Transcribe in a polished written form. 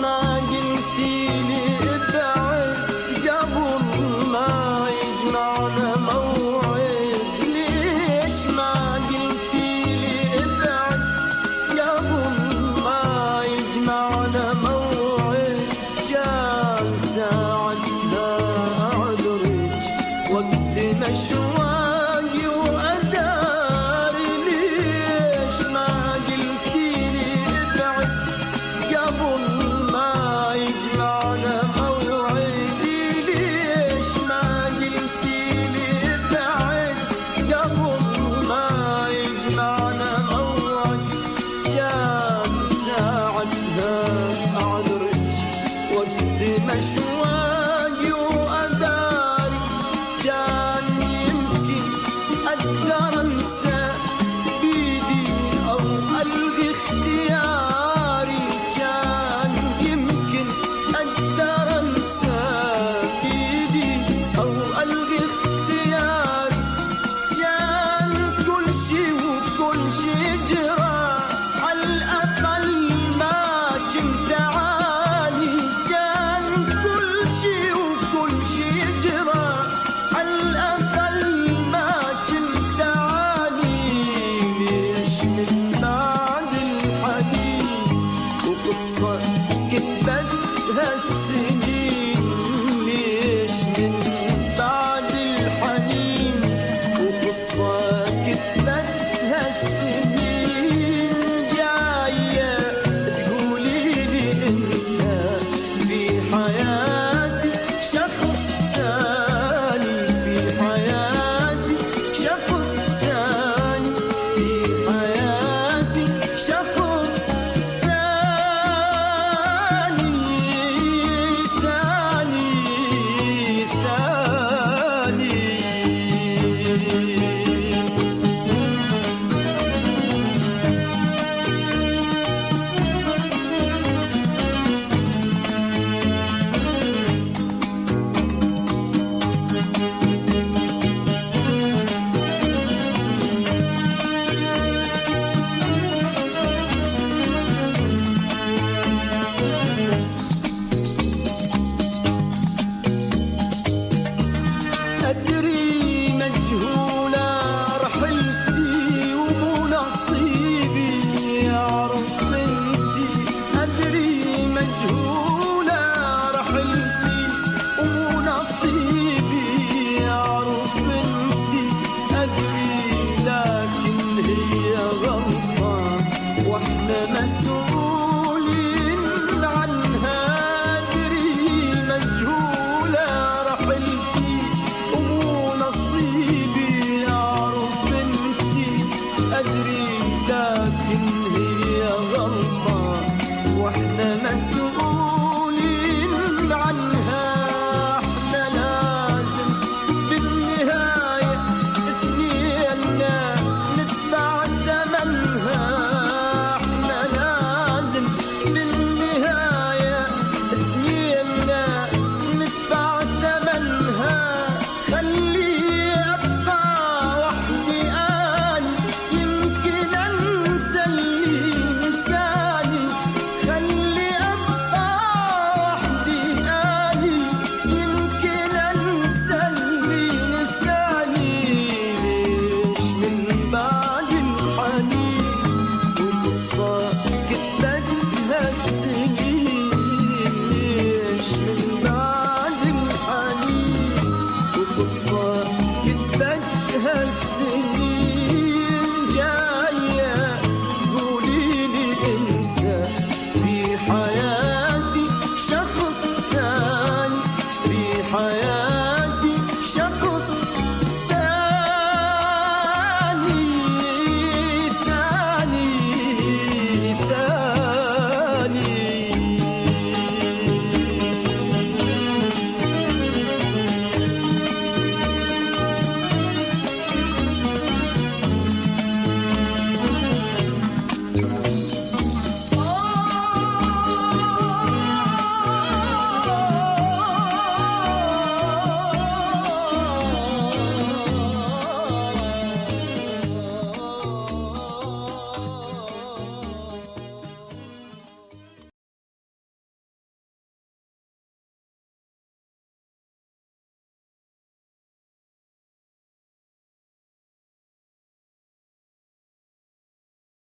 ما قلتيلي ابعد قبل ما يجمعنا موعد؟ ليش ما قلتيلي ابعد قبل ما يجمعنا موعد؟ كان ساعتها اعذرك وقت مشواقي وأداري. ليش ما قلتيلي ابعد قبل ما يجمعنا موعد؟ ليش ما قلتيلي ابعد قبل ما يجمعنا موعد؟ كان ساعتها أعذرك وقت مشواقي وأداري. كان يمكن أقدر أنسى بيدي أو ألغي اختياري. كان يمكن أقدر أنسى بيدي أو ألغي اختياري. كان كل شي وكل شي جرى على الأقل ما كنت عاني. كان كل شي وكل شي جرى على الأقل ما كنت عاني. ليش من بعد الحنين وقصة كتبتها السنين؟ ليش من بعد الحنين وقصة كتبتها السنين جاية تقوليلي انسى في حياتي شخص ثاني؟ في حياتي شخص ثاني؟ في حياتي شخص ثاني ثاني. أدري مجهولة رحلتي ومو نصيبي أعرف بنتي. أدري مجهولة رحلتي ومو نصيبي أعرف بنتي. أدري لكن هي غلطة وإحنا مسؤولين عنها. أدري مجهولة رحلتي ومو نصيبي أعرف بنتي. أدري لكن هي غلطة وإحنا مسؤولين